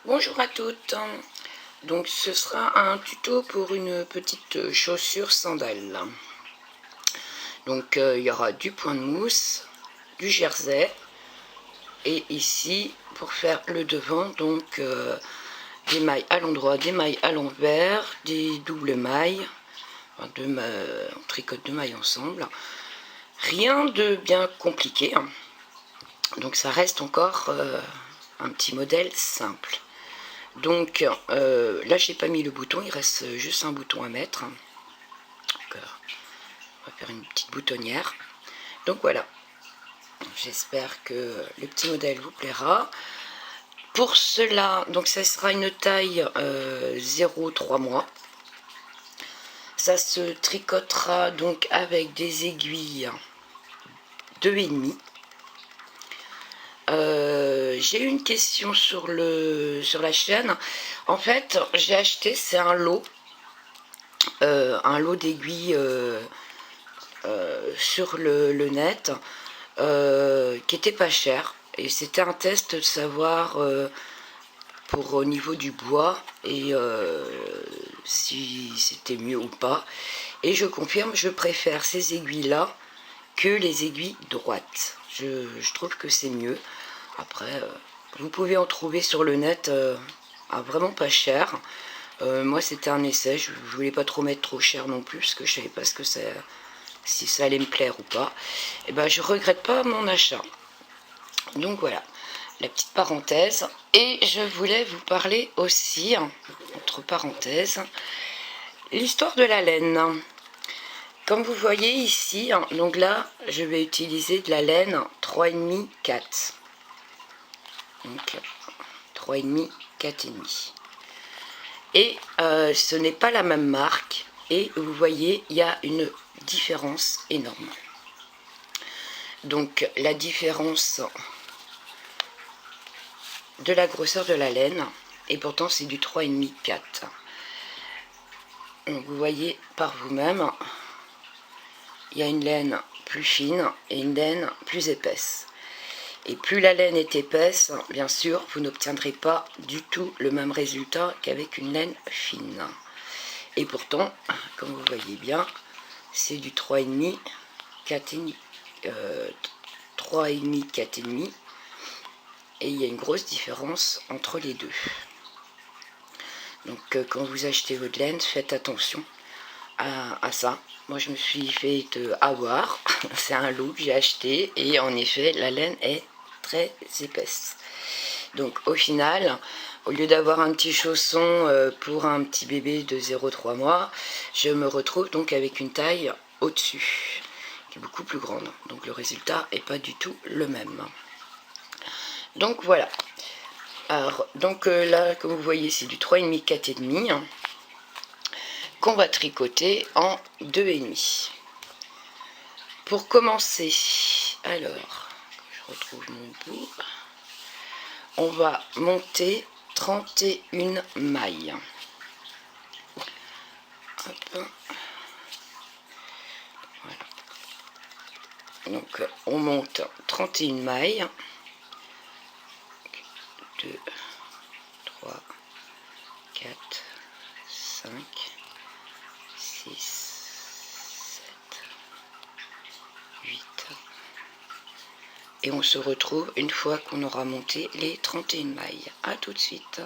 Bonjour à toutes, donc ce sera un tuto pour une petite chaussure sandale. Donc il y aura du point de mousse, du jersey et ici pour faire le devant donc des mailles à l'endroit, des mailles à l'envers, des doubles mailles, enfin on tricote deux mailles ensemble. Rien de bien compliqué, donc ça reste encore un petit modèle simple. Donc là j'ai pas mis le bouton, il reste juste un bouton à mettre. Donc, on va faire une petite boutonnière. Donc voilà, j'espère que le petit modèle vous plaira. Pour cela, donc ça sera une taille 0,3 mois. Ça se tricotera donc avec des aiguilles 2,5. J'ai eu une question sur la chaîne. En fait, j'ai acheté, c'est un lot d'aiguilles sur le net qui était pas cher, et c'était un test de savoir pour au niveau du bois et si c'était mieux ou pas, et je confirme, je préfère ces aiguilles là que les aiguilles droites. Je trouve que c'est mieux. Après vous pouvez en trouver sur le net à vraiment pas cher. Moi c'était un essai, je voulais pas trop mettre trop cher non plus parce que je savais pas si ça allait me plaire ou pas. Et ben je regrette pas mon achat. Donc voilà, la petite parenthèse. Et je voulais vous parler aussi, entre parenthèses, l'histoire de la laine. Comme vous voyez ici, donc là je vais utiliser de la laine 3,5 4. Donc 3,5 4,5. Et ce n'est pas la même marque, et vous voyez il y a une différence énorme. Donc la différence de la grosseur de la laine, et pourtant c'est du 3,5 4. Donc vous voyez par vous-même, il y a une laine plus fine et une laine plus épaisse. Et plus la laine est épaisse, bien sûr, vous n'obtiendrez pas du tout le même résultat qu'avec une laine fine. Et pourtant, comme vous voyez bien, c'est du 3,5, 4,5, 3,5, 4,5. Et il y a une grosse différence entre les deux. Donc quand vous achetez votre laine, faites attention à ça. Moi je me suis fait avoir, c'est un lot que j'ai acheté, et en effet la laine est très épaisse. Donc au final, au lieu d'avoir un petit chausson pour un petit bébé de 0,3 mois, je me retrouve donc avec une taille au-dessus, qui est beaucoup plus grande. Donc le résultat n'est pas du tout le même. Donc voilà. Alors, donc là, comme vous voyez, c'est du 3,5, 4,5 qu'on va tricoter en 2,5. Pour commencer, alors, je retrouve mon bout, on va monter 31 mailles. Hop. Voilà. Donc, on monte 31 mailles. 2, 3, 4, 5, 6, 7, 8. Et on se retrouve une fois qu'on aura monté les 31 mailles. A tout de suite.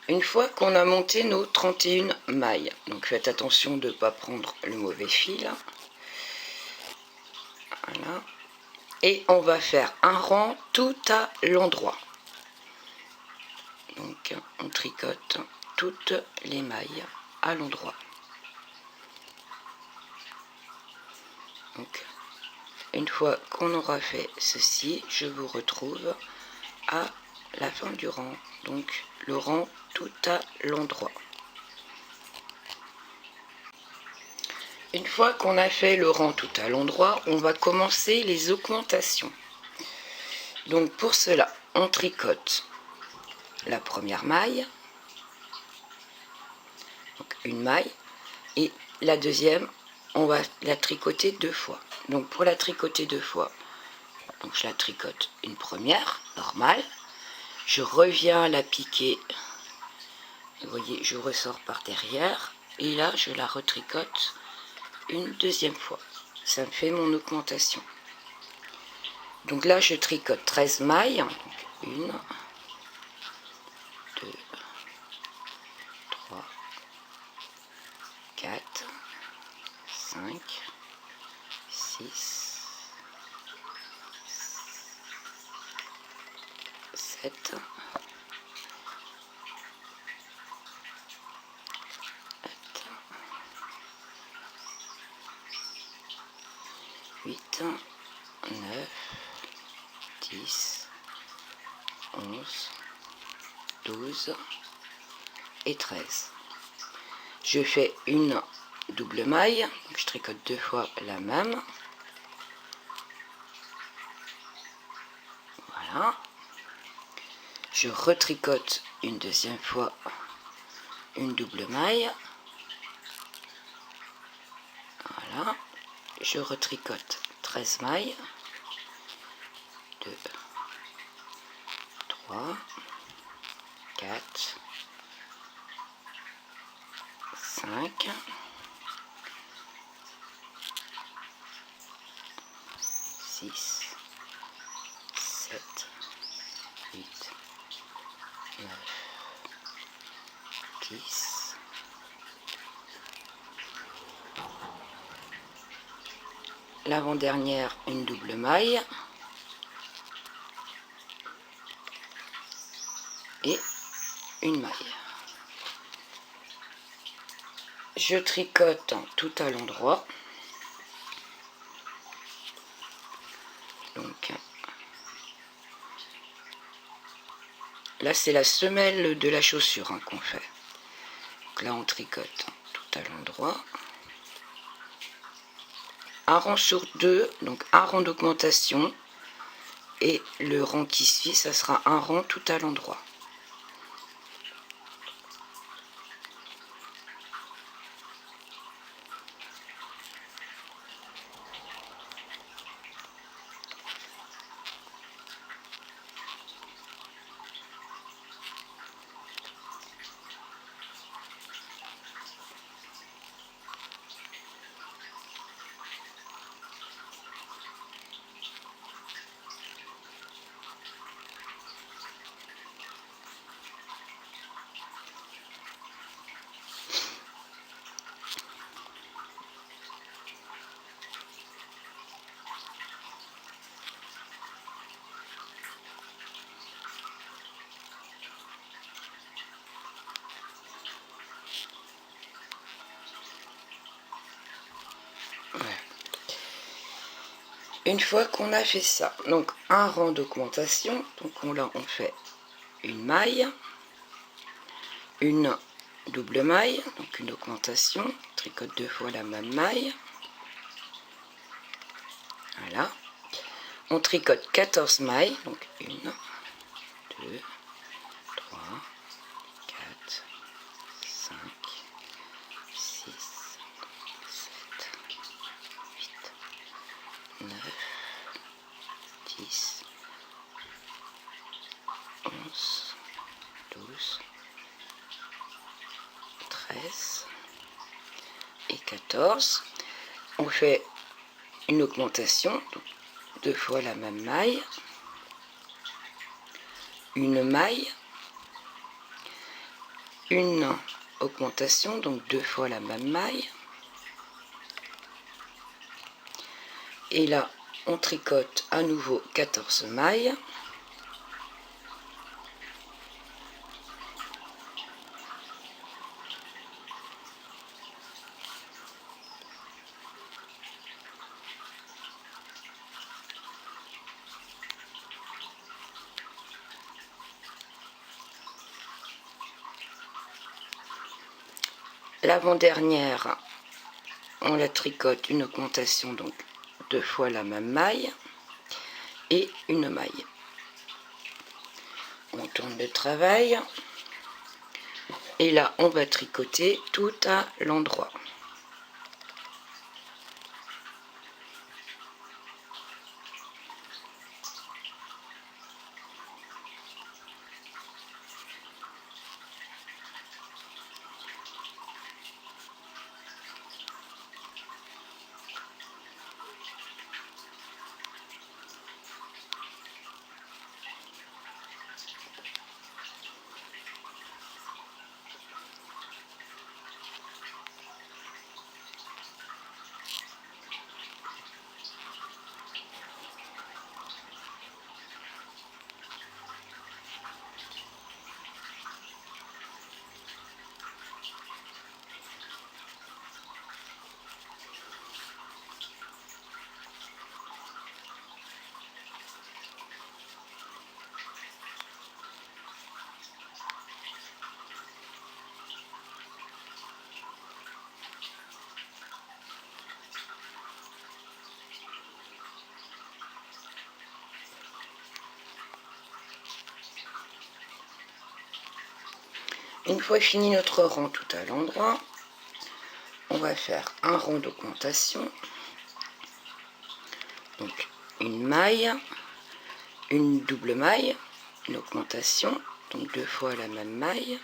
Une fois qu'on a monté nos 31 mailles, donc faites attention de ne pas prendre le mauvais fil. Voilà. Et on va faire un rang tout à l'endroit. Donc on tricote toutes les mailles à l'endroit. Donc une fois qu'on aura fait ceci, je vous retrouve à la fin du rang. Donc le rang tout à l'endroit. Une fois qu'on a fait le rang tout à l'endroit, on va commencer les augmentations. Donc pour cela, on tricote la première maille, donc une maille, et la deuxième, on va la tricoter 2 fois. Donc pour la tricoter 2 fois, donc je la tricote une première, normale, Je reviens à la piquer. Vous voyez, je ressors par derrière. Et là, je la retricote une deuxième fois. Ça me fait mon augmentation. Donc là, je tricote 13 mailles. Donc 1, 2, 3, 4, 5, 6, 7, 8, 9, 10, 11, 12 et 13. Je fais une double maille, donc je tricote 2 fois la même. Voilà. Je retricote une deuxième fois une double maille. Voilà. Je retricote 13 mailles. 2, 3, 4, 5, 6, 7, 8, 9, 10, l'avant-dernière une double maille et une maille. Je tricote tout à l'endroit. Donc là c'est la semelle de la chaussure qu'on fait. Donc là on tricote tout à l'endroit. Un rang sur deux, donc un rang d'augmentation, et le rang qui suit, ça sera un rang tout à l'endroit. Une fois qu'on a fait ça, donc un rang d'augmentation, donc là on fait une maille, une double maille, donc une augmentation, tricote 2 fois la même maille, voilà, on tricote 14 mailles, donc 1, 2, 3, 4, 5, 6, 7, 8, 9, 10, 11, 12, 13 et 14. On fait une augmentation, donc 2 fois la même maille, une maille, une augmentation, donc 2 fois la même maille, et là on tricote à nouveau 14 mailles. L'avant-dernière, on la tricote une augmentation, donc 2 fois la même maille et une maille. On tourne le travail et là on va tricoter tout à l'endroit. Une fois fini notre rang tout à l'endroit, on va faire un rang d'augmentation. Donc une maille, une double maille, une augmentation, donc 2 fois la même maille.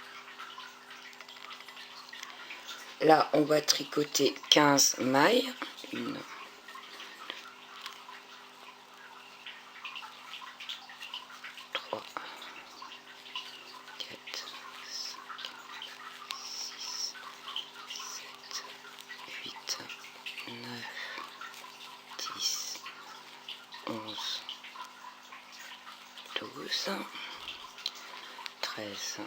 Là, on va tricoter 15 mailles. 1, 3, 4, 5, 6, 7, 8, 9, 10, 11, 12, 13,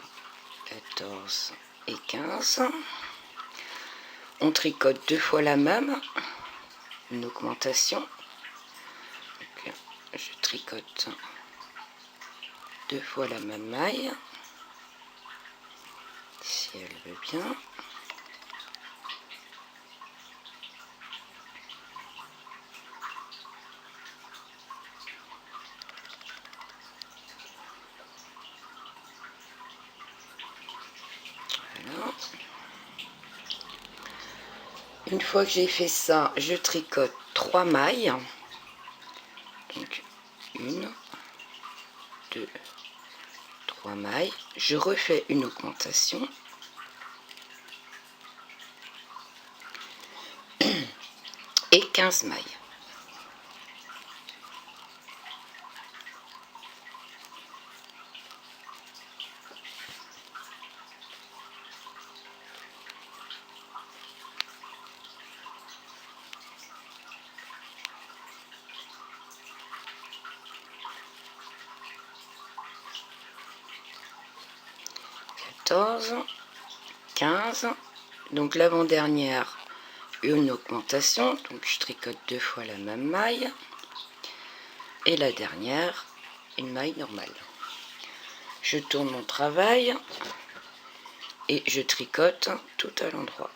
14 et 15. On tricote 2 fois la même, une augmentation. Donc, je tricote 2 fois la même maille, si elle veut bien. Voilà. Une fois que j'ai fait ça, je tricote 3 mailles. Donc 1, 2, 3 mailles. Je refais une augmentation. Et 15 mailles. Quatorze, 15. Donc l'avant-dernière, une augmentation. Donc je tricote 2 fois la même maille. Et la dernière, une maille normale. Je tourne mon travail et je tricote tout à l'endroit.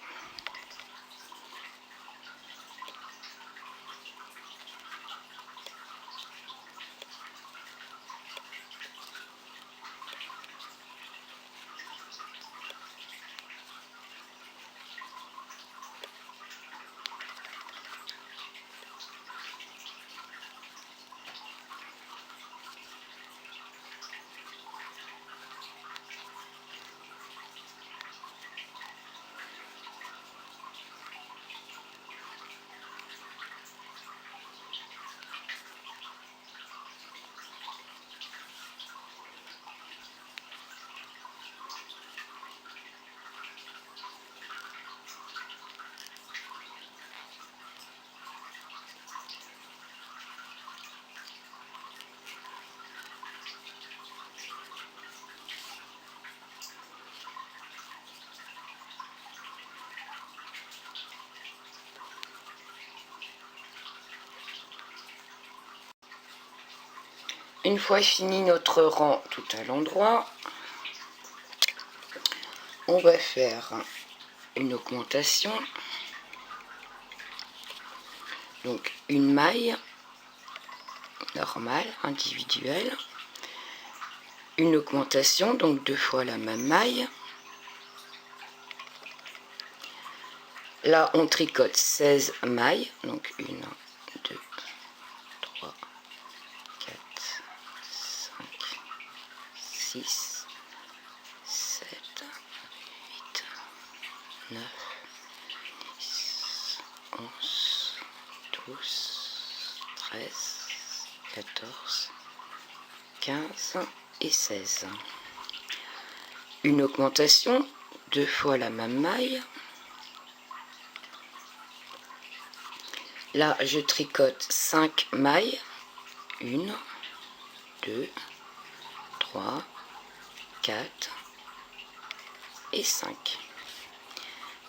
Une fois fini notre rang tout à l'endroit, on va faire une augmentation. Donc une maille normale, individuelle, une augmentation, donc 2 fois la même maille. Là, on tricote 16 mailles, donc 1, 2, 3, 4, 5, 6, 7, 8, 9, 10, 11, 12, 13, 14, 15 et 16. Une augmentation, 2 fois la même maille. Là, je tricote 5 mailles. 1, 2, 3, 4 et 5.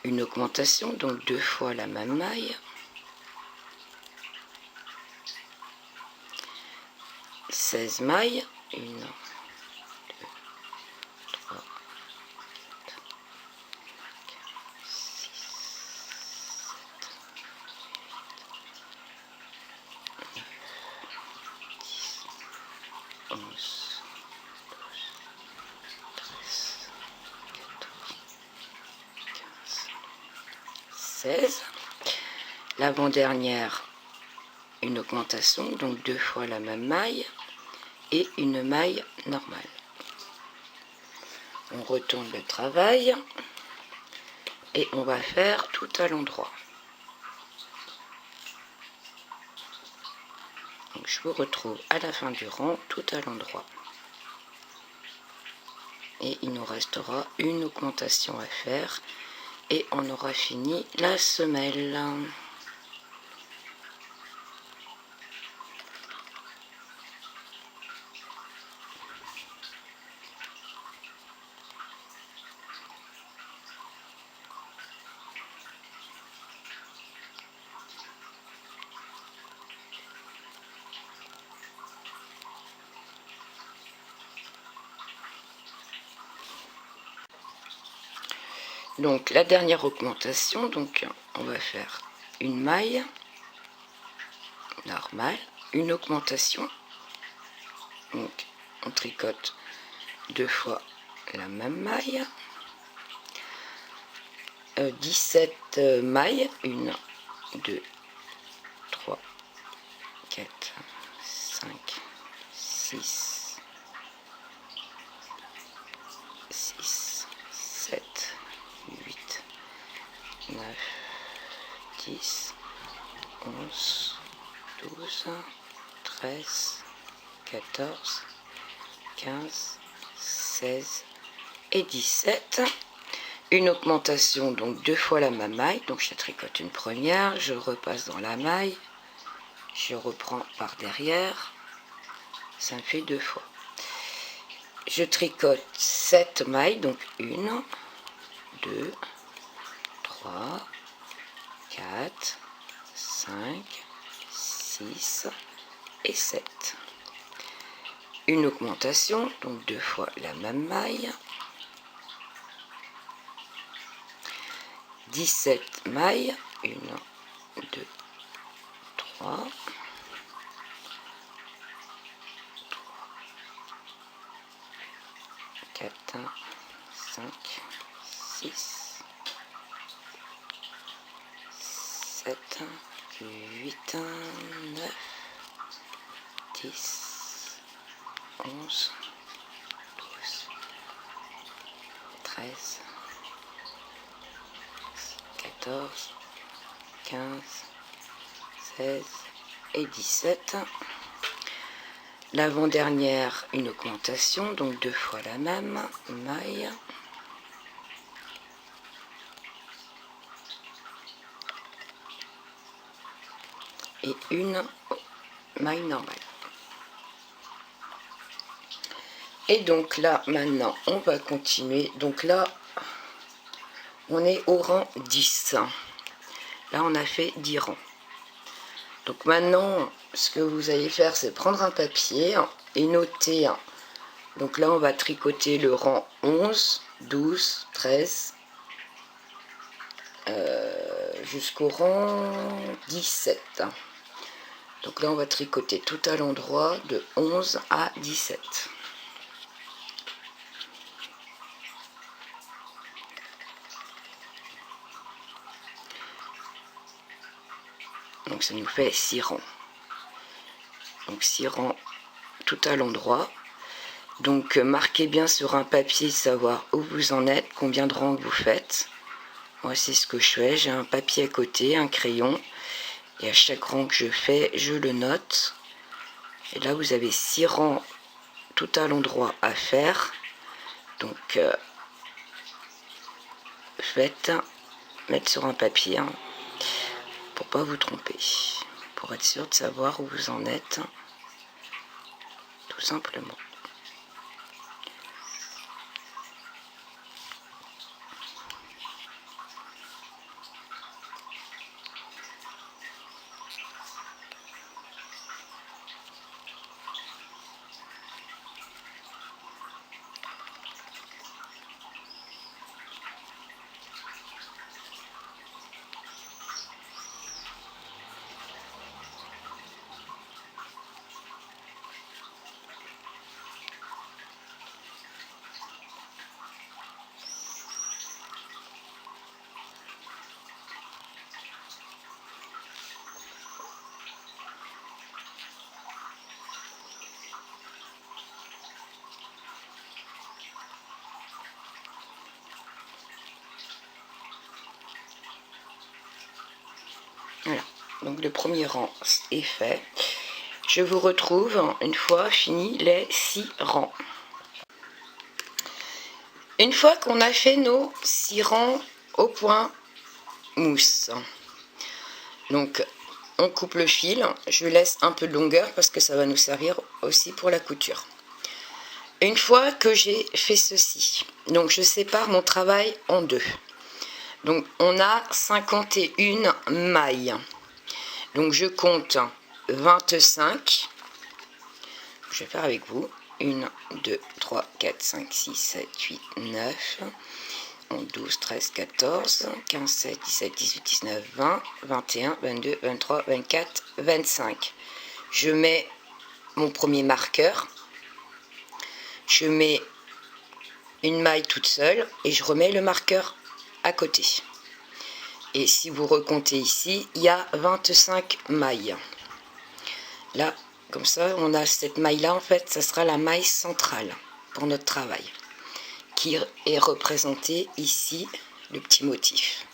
Une augmentation, donc 2 fois la même maille. 16 mailles. 1, 2, 3, 4, 6, 7, 8, 9, 10, 11, 12, 13, 14, 16. L'avant-dernière, une augmentation, donc 2 fois la même maille et une maille normale. On retourne le travail et on va faire tout à l'endroit. Donc je vous retrouve à la fin du rang, tout à l'endroit. Et il nous restera une augmentation à faire et on aura fini la semelle. Donc la dernière augmentation, donc on va faire une maille normale, une augmentation, donc on tricote 2 fois la même maille, 17 mailles, 1, 2, 3, 4, 5, 6, 6, 7, 8, 9, 10, 11, 12, 13, 14, 15, 16 et 17. Une augmentation, donc 2 fois la même maille, donc je tricote une première, je repasse dans la maille, je reprends par derrière, ça me fait 2 fois. Je tricote 7 mailles, donc 1, 2, 3, 4, 5, 6 et 7. Une augmentation, donc 2 fois la même maille, 17 mailles, 1, 2, 3, 4, 5, 6, 7, 8, 9, 10, 11, 12, 13, 14, 15, 16 et 17. L'avant-dernière, une augmentation, donc 2 fois la même maille. Et une maille normale. Et donc là, maintenant, on va continuer. Donc là, on est au rang 10. Là, on a fait 10 rangs. Donc maintenant, ce que vous allez faire, c'est prendre un papier et noter. Donc là, on va tricoter le rang 11, 12, 13, jusqu'au rang 17. Donc là, on va tricoter tout à l'endroit de 11 à 17. Donc ça nous fait 6 rangs. Donc 6 rangs tout à l'endroit. Donc marquez bien sur un papier, savoir où vous en êtes, combien de rangs vous faites. Moi c'est ce que je fais, j'ai un papier à côté, un crayon. Et à chaque rang que je fais, je le note. Et là vous avez 6 rangs tout à l'endroit à faire. Donc faites, mettre sur un papier, pour pas vous tromper. Pour être sûr de savoir où vous en êtes, tout simplement. Donc le premier rang est fait. Je vous retrouve une fois fini les 6 rangs. Une fois qu'on a fait nos 6 rangs au point mousse, donc on coupe le fil. Je laisse un peu de longueur parce que ça va nous servir aussi pour la couture. Une fois que j'ai fait ceci, donc je sépare mon travail en deux. Donc on a 51 mailles. Donc je compte 25. Je vais faire avec vous. 1, 2, 3, 4, 5, 6, 7, 8, 9, 11, 12, 13, 14, 15, 16, 17, 18, 19, 20, 21, 22, 23, 24, 25. Je mets mon premier marqueur. Je mets une maille toute seule et je remets le marqueur à côté. Et si vous recomptez ici, il y a 25 mailles. Là, comme ça, on a cette maille-là, en fait, ça sera la maille centrale pour notre travail, qui est représentée ici, le petit motif.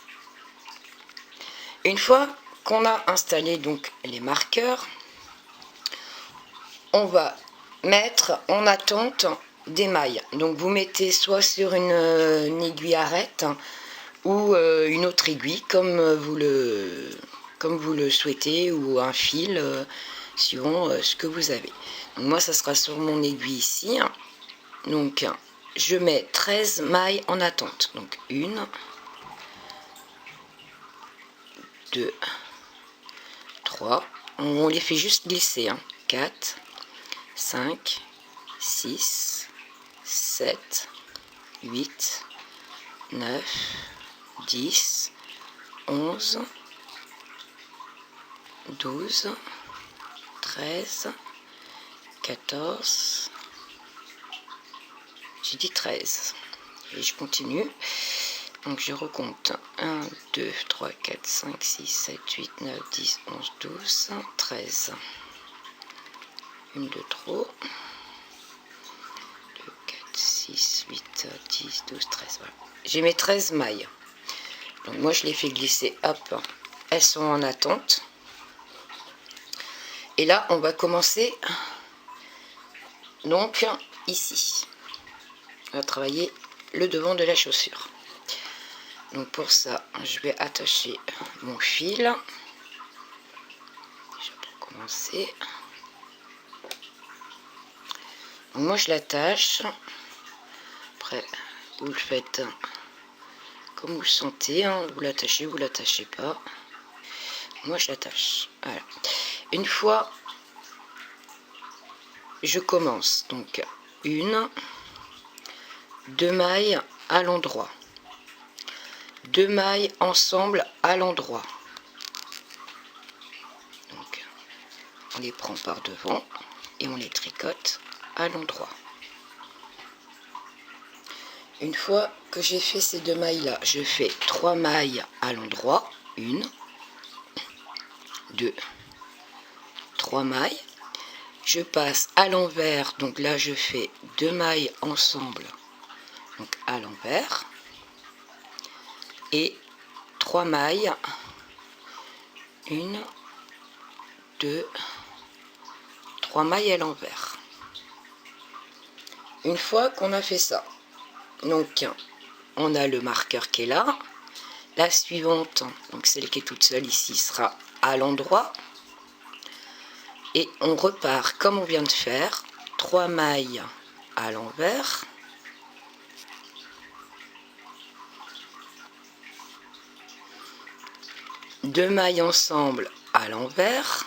Une fois qu'on a installé donc les marqueurs, on va mettre en attente des mailles. Donc vous mettez soit sur une aiguille arête ou une autre aiguille comme vous le souhaitez, ou un fil suivant ce que vous avez. Donc moi ça sera sur mon aiguille ici. Donc je mets 13 mailles en attente. Donc 1, 2, 3, on les fait juste glisser, 4, 5, 6, 7, 8, 9, 10, 11, 12, 13, 14, j'ai dit 13, et je continue, donc je recompte 1, 2, 3, 4, 5, 6, 7, 8, 9, 10, 11, 12, 13, une de trop, 2, 4, 6, 8, 10, 12, 13, voilà. J'ai mes 13 mailles, donc moi je les fais glisser, hop, elles sont en attente. Et là, on va commencer donc ici. On va travailler le devant de la chaussure. Donc pour ça, je vais attacher mon fil. Déjà pour commencer. Donc moi, je l'attache. Après, vous le faites comme vous le sentez. Vous l'attachez pas. Moi, je l'attache. Voilà. Une fois, je commence. Donc, 1, 2 mailles à l'endroit. 2 mailles ensemble à l'endroit. Donc, on les prend par devant et on les tricote à l'endroit. Une fois que j'ai fait ces 2 mailles là, je fais 3 mailles à l'endroit. 1, 2, 3 mailles. Je passe à l'envers, donc là je fais 2 mailles ensemble, donc à l'envers, et 3 mailles, 1, 2, 3 mailles à l'envers. Une fois qu'on a fait ça, donc on a le marqueur qui est là, la suivante, donc celle qui est toute seule ici, sera à l'endroit, et on repart comme on vient de faire, 3 mailles à l'envers, deux mailles ensemble à l'envers,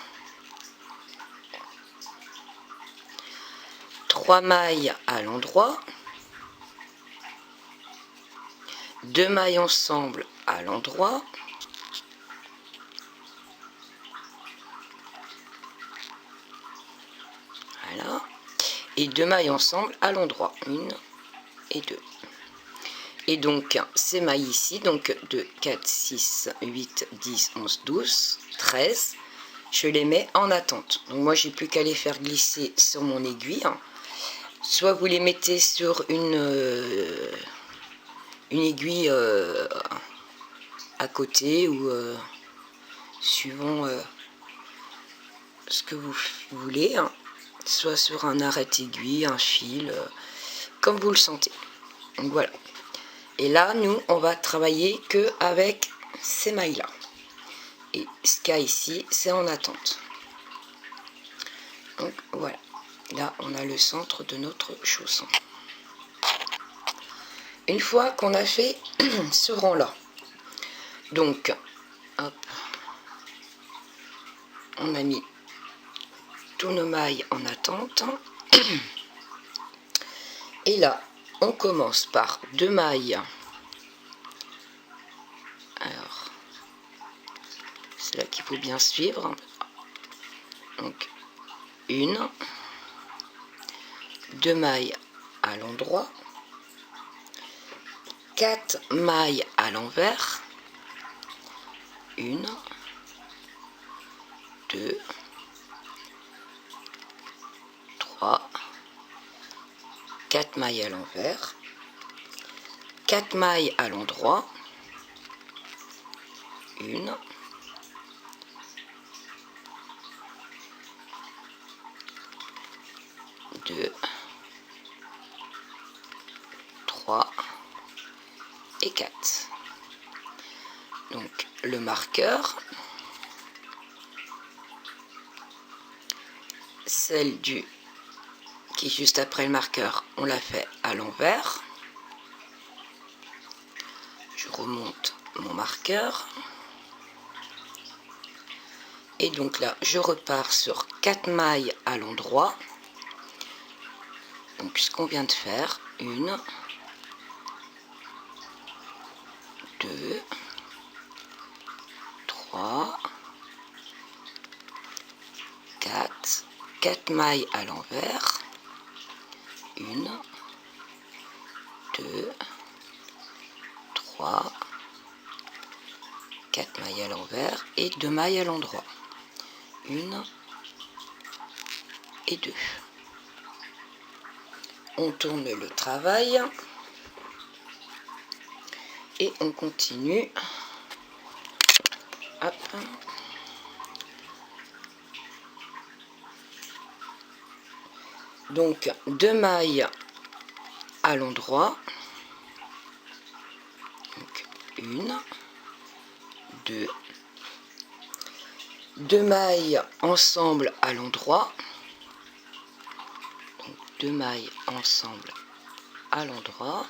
3 mailles à l'endroit, 2 mailles ensemble à l'endroit, voilà, et 2 mailles ensemble à l'endroit, 1 et 2. Et donc ces mailles ici, donc 2, 4, 6, 8, 10, 11, 12, 13, je les mets en attente. Donc moi j'ai plus qu'à les faire glisser sur mon aiguille. Soit vous les mettez sur une aiguille à côté, ou suivant ce que vous voulez, hein, soit sur un arrêt-aiguille, un fil, comme vous le sentez. Donc voilà. Et là, nous, on va travailler que avec ces mailles-là. Et ce qu'il y a ici, c'est en attente. Donc voilà. Là, on a le centre de notre chausson. Une fois qu'on a fait ce rang-là, donc, hop, on a mis tous nos mailles en attente. Et là, on commence par 2 mailles. Alors, c'est là qu'il faut bien suivre. Donc, 1, 2 mailles à l'endroit, 4 mailles à l'envers, 1, 2, 3, 4 mailles à l'envers, 4 mailles à l'endroit, 1, 2, 3 et 4. Donc le marqueur, celle qui est juste après le marqueur, on l'a fait à l'envers. Je remonte mon marqueur. Et donc là, je repars sur 4 mailles à l'endroit. Donc ce qu'on vient de faire, 1, 2, 3, 4, 4 mailles à l'envers, 1, 2, 3, 4 mailles à l'envers et 2 mailles à l'endroit, 1 et 2. On tourne le travail et on continue. Hop. Donc 2 mailles à l'endroit, 1, 2, 2 mailles ensemble à l'endroit, 2 mailles ensemble à l'endroit,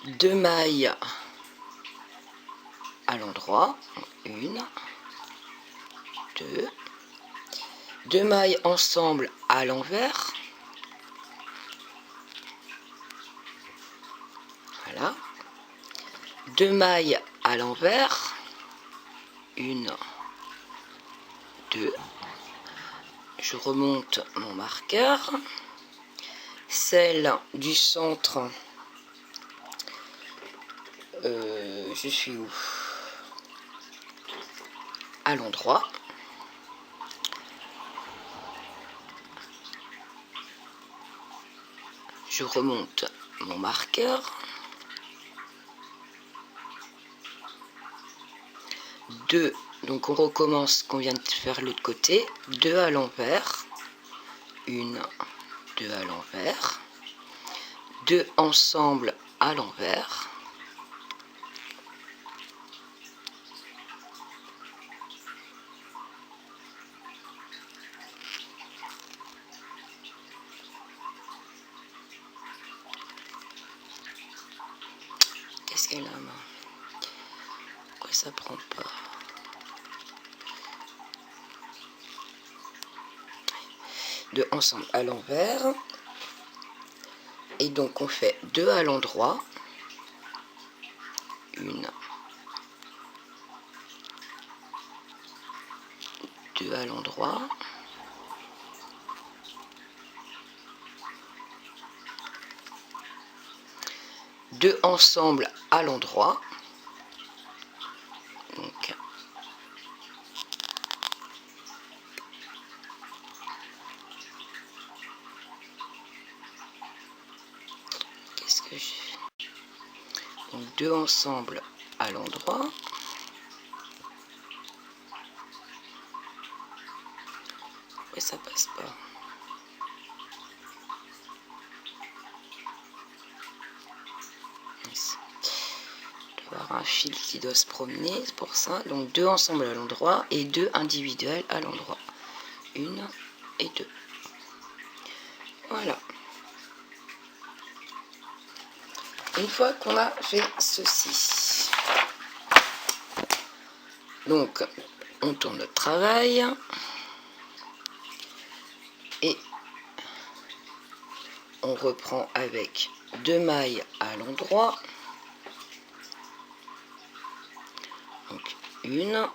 2 mailles à l'endroit, 1, 2, 2 mailles ensemble à l'envers, voilà, 2 mailles à l'envers, 1, 2, je remonte mon marqueur, celle du centre, je suis où? À l'endroit. Je remonte mon marqueur. 2, donc on recommence ce qu'on vient de faire l'autre côté. 2 à l'envers. 1, 2 à l'envers. 2 ensemble à l'envers. Qu'est-ce qu'elle a, main? Pourquoi ça prend pas? Deux ensemble à l'envers. Et donc on fait 2 à l'endroit. 1, 2 à l'endroit. 2 ensemble à l'endroit. Donc qu'est-ce que j'ai? Donc 2 ensemble à à l'endroit. Et ça passe pas. Ici. Il doit y avoir un fil qui doit se promener, c'est pour ça. Donc 2 ensemble à l'endroit et 2 individuels à l'endroit. 1 et 2. Voilà. Une fois qu'on a fait ceci, donc on tourne notre travail et on reprend avec 2 mailles à l'endroit. Donc 1,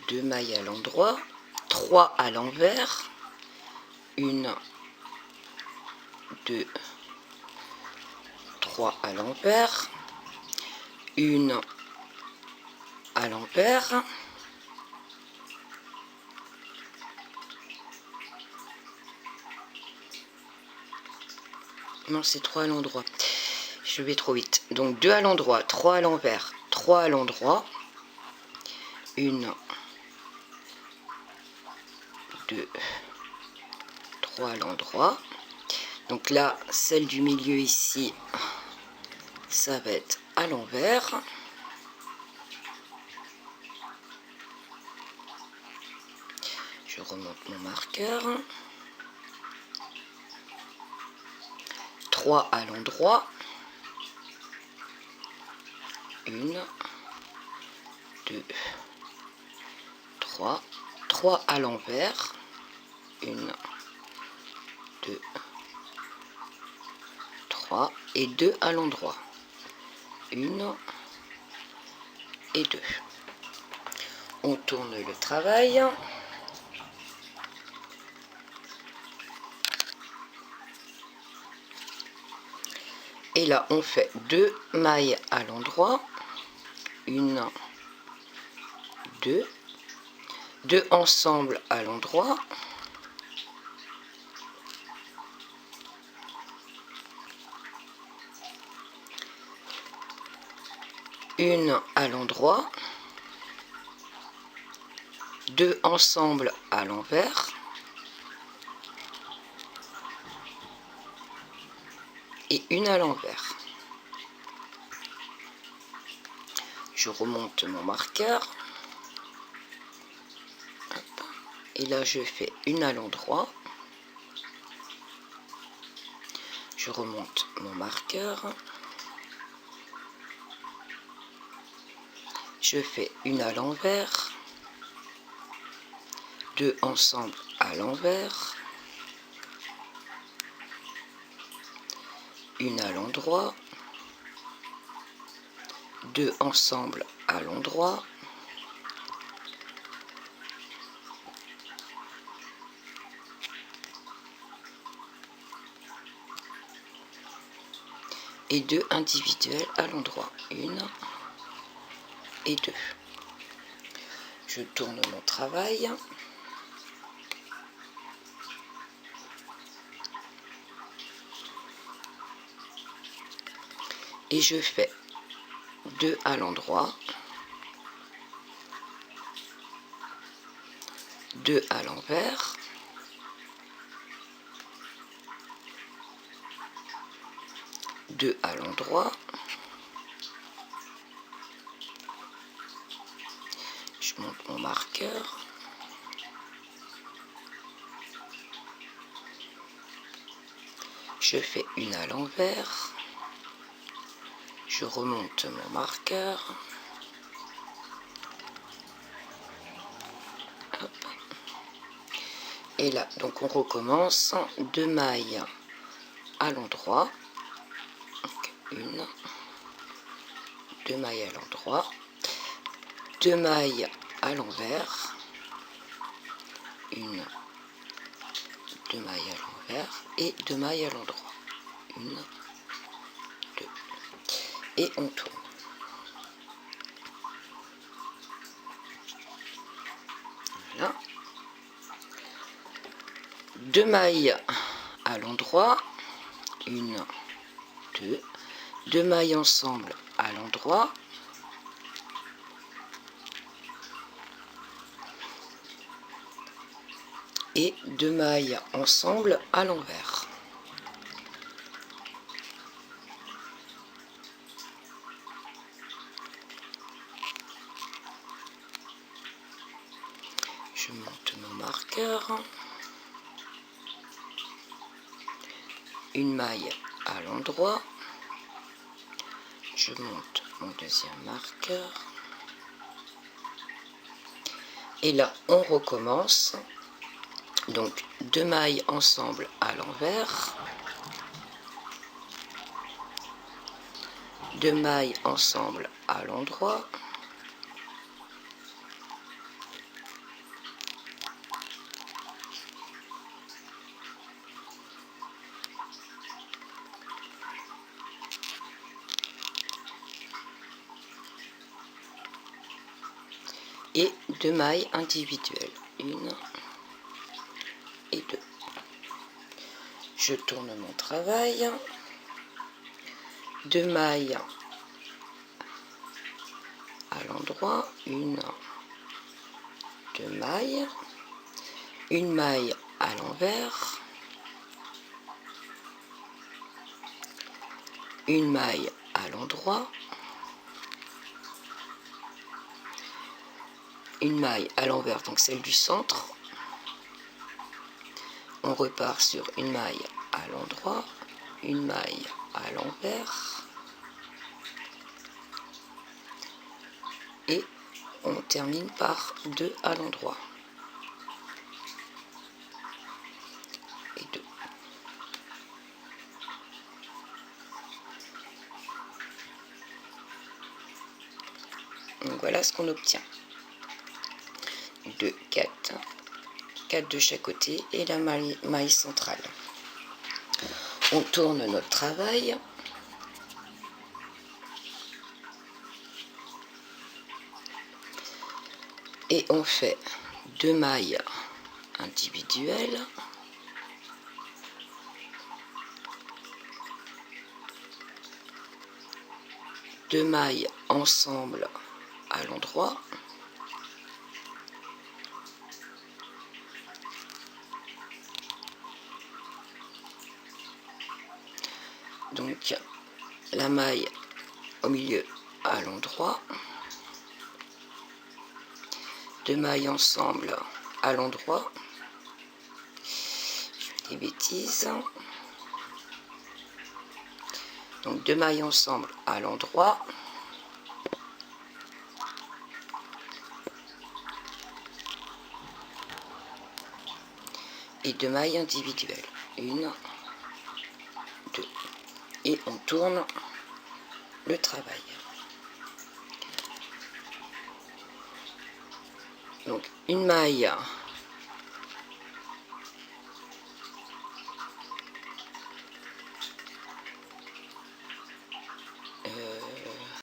2 mailles à l'endroit, 3 à l'envers, 1, 2, 3 à l'envers, 1 à l'envers, non c'est 3 à l'endroit, je vais trop vite, donc 2 à l'endroit, 3 à l'envers, 3 à l'endroit, 1, 2, 3 à l'endroit. Donc là, celle du milieu ici, ça va être à l'envers. Je remonte mon marqueur. 3 à l'endroit. 1, 2, 3. 3 à l'envers. 1, 2, 3. Et 2 à l'endroit. 1 et 2. On tourne le travail. Et là, on fait 2 mailles à l'endroit. 1, 2. 2 ensemble à l'endroit. Une à l'endroit. 2 ensemble à l'envers. Et une à l'envers. Je remonte mon marqueur. Hop. Et là, je fais une à l'endroit. Je remonte mon marqueur. Je fais une à l'envers. 2 ensemble à l'envers. Une à l'endroit. 2 ensemble à l'endroit. Et 2 individuels à l'endroit. 1 et 2. Je tourne mon travail. Et je fais 2 à l'endroit, 2 à l'envers, 2 à l'endroit, je monte mon marqueur, je fais une à l'envers, je remonte mon marqueur, hop. Et là, donc on recommence, 2 mailles à l'endroit, 1, 2 mailles à l'endroit, 2 mailles à l'envers, 1, 2 mailles à l'envers et 2 mailles à l'endroit, 1, 2, et on tourne. Voilà. 2 mailles à l'endroit, 1, 2, 2 mailles ensemble à l'endroit, et 2 mailles ensemble à l'envers. Je monte mon marqueur, une maille à l'endroit, je monte mon deuxième marqueur, et là on recommence. Donc 2 mailles ensemble à l'envers, 2 mailles ensemble à l'endroit, et 2 mailles individuelles, 1 et 2. Je tourne mon travail, 2 mailles à l'endroit, 1, 2 mailles, une maille à l'envers, une maille à l'endroit, une maille à l'envers, donc celle du centre. On repart sur une maille à l'endroit, une maille à l'envers, et on termine par 2 à l'endroit. Et 2. Donc voilà ce qu'on obtient. 2, 4 de chaque côté et la maille centrale. On tourne notre travail. Et on fait 2 mailles individuelles, deux mailles ensemble à l'endroit, donc la maille au milieu à l'endroit, 2 mailles ensemble à l'endroit, je fais des bêtises, donc 2 mailles ensemble à l'endroit, et 2 mailles individuelles, 1, 2, et on tourne le travail. Donc une maille